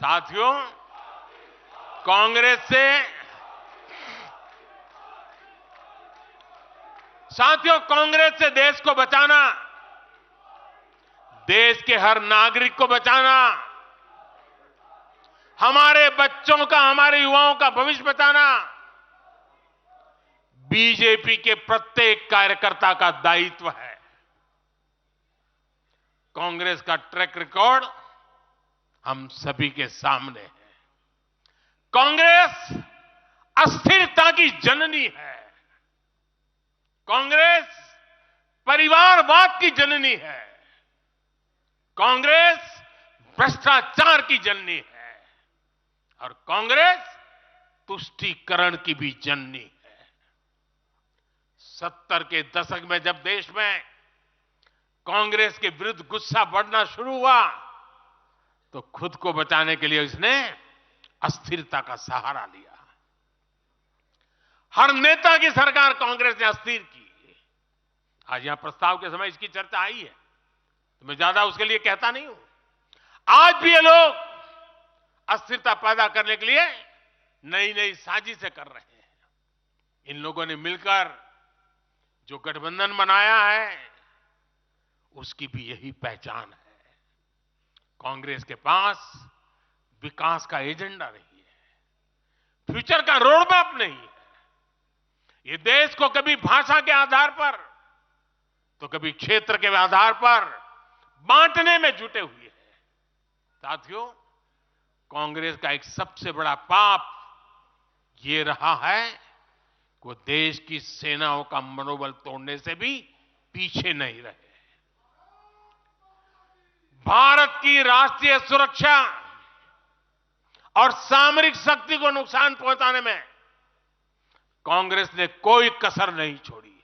साथियों, कांग्रेस से देश को बचाना, देश के हर नागरिक को बचाना, हमारे बच्चों का, हमारे युवाओं का भविष्य बचाना बीजेपी के प्रत्येक कार्यकर्ता का दायित्व है। कांग्रेस का ट्रैक रिकॉर्ड हम सभी के सामने है। कांग्रेस अस्थिरता की जननी है। कांग्रेस परिवारवाद की जननी है। कांग्रेस भ्रष्टाचार की जननी है और कांग्रेस तुष्टीकरण की भी जननी है। 70 के दशक में जब देश में कांग्रेस के विरुद्ध गुस्सा बढ़ना शुरू हुआ तो खुद को बचाने के लिए इसने अस्थिरता का सहारा लिया। हर नेता की सरकार कांग्रेस ने अस्थिर की। आज यहां प्रस्ताव के समय इसकी चर्चा आई है तो मैं ज्यादा उसके लिए कहता नहीं हूं। आज भी ये लोग अस्थिरता पैदा करने के लिए नई नई साजिशें कर रहे हैं। इन लोगों ने मिलकर जो गठबंधन बनाया है उसकी भी यही पहचान है। कांग्रेस के पास विकास का एजेंडा नहीं है, फ्यूचर का रोड मैप नहीं है। ये देश को कभी भाषा के आधार पर तो कभी क्षेत्र के आधार पर बांटने में जुटे हुए हैं। साथियों, कांग्रेस का एक सबसे बड़ा पाप ये रहा है कि वो देश की सेनाओं का मनोबल तोड़ने से भी पीछे नहीं रहे। भारत की राष्ट्रीय सुरक्षा और सामरिक शक्ति को नुकसान पहुंचाने में कांग्रेस ने कोई कसर नहीं छोड़ी है।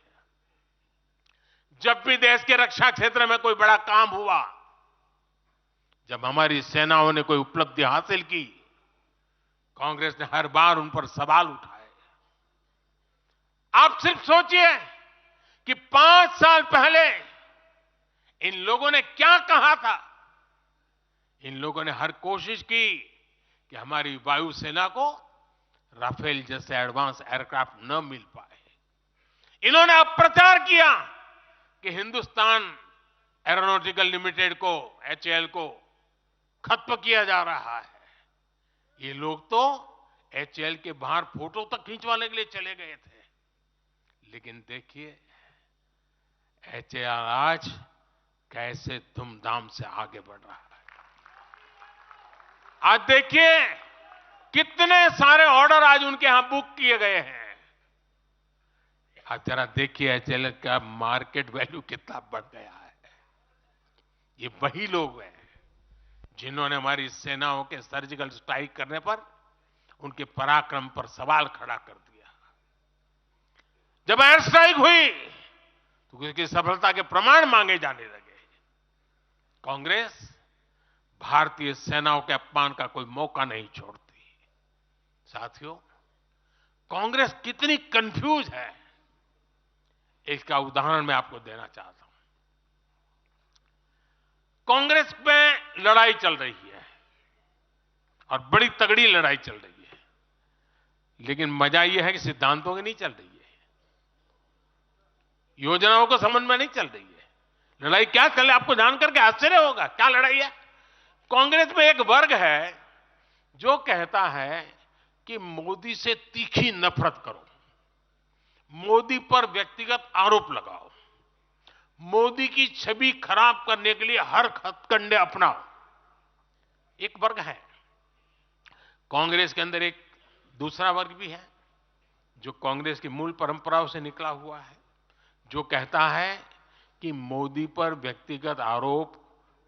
जब भी देश के रक्षा क्षेत्र में कोई बड़ा काम हुआ, जब हमारी सेनाओं ने कोई उपलब्धि हासिल की, कांग्रेस ने हर बार उन पर सवाल उठाए। आप सिर्फ सोचिए कि 5 साल पहले इन लोगों ने क्या कहा था। इन लोगों ने हर कोशिश की कि हमारी वायुसेना को राफेल जैसे एडवांस एयरक्राफ्ट न मिल पाए। इन्होंने अप्रचार किया कि हिंदुस्तान एरोनॉटिकल लिमिटेड को, HAL को खत्म किया जा रहा है। ये लोग तो HAL के बाहर फोटो तक खींचवाने के लिए चले गए थे। लेकिन देखिए HAL आज कैसे धूमधाम से आगे बढ़ रहा है। आज देखिए कितने सारे ऑर्डर आज उनके यहां बुक किए गए हैं। आज जरा देखिए HAL का मार्केट वैल्यू कितना बढ़ गया है। ये वही लोग हैं जिन्होंने हमारी सेनाओं के सर्जिकल स्ट्राइक करने पर उनके पराक्रम पर सवाल खड़ा कर दिया। जब एयर स्ट्राइक हुई तो उसकी सफलता के प्रमाण मांगे जाने लगे। कांग्रेस भारतीय सेनाओं के अपमान का कोई मौका नहीं छोड़ती। साथियों, कांग्रेस कितनी कंफ्यूज है इसका उदाहरण मैं आपको देना चाहता हूं। कांग्रेस में लड़ाई चल रही है और बड़ी तगड़ी लड़ाई चल रही है, लेकिन मजा यह है कि सिद्धांतों की नहीं चल रही है, योजनाओं को समझ में नहीं चल रही है। लड़ाई क्या चल रही है आपको जानकर के आश्चर्य होगा। क्या लड़ाई है? कांग्रेस में एक वर्ग है जो कहता है कि मोदी से तीखी नफरत करो, मोदी पर व्यक्तिगत आरोप लगाओ, मोदी की छवि खराब करने के लिए हर हथकंडे अपनाओ। एक वर्ग है। कांग्रेस के अंदर एक दूसरा वर्ग भी है जो कांग्रेस की मूल परंपराओं से निकला हुआ है, जो कहता है कि मोदी पर व्यक्तिगत आरोप,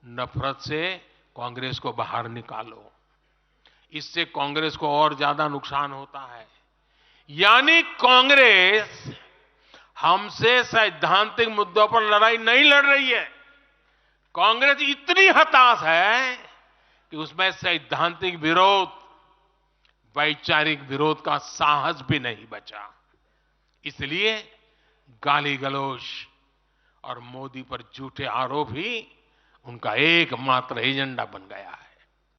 नफरत से कांग्रेस को बाहर निकालो, इससे कांग्रेस को और ज्यादा नुकसान होता है। यानी कांग्रेस हमसे सैद्धांतिक मुद्दों पर लड़ाई नहीं लड़ रही है। कांग्रेस इतनी हताश है कि उसमें सैद्धांतिक विरोध, वैचारिक विरोध का साहस भी नहीं बचा। इसलिए गाली गलौज और मोदी पर झूठे आरोप ही उनका एकमात्र एजेंडा बन गया।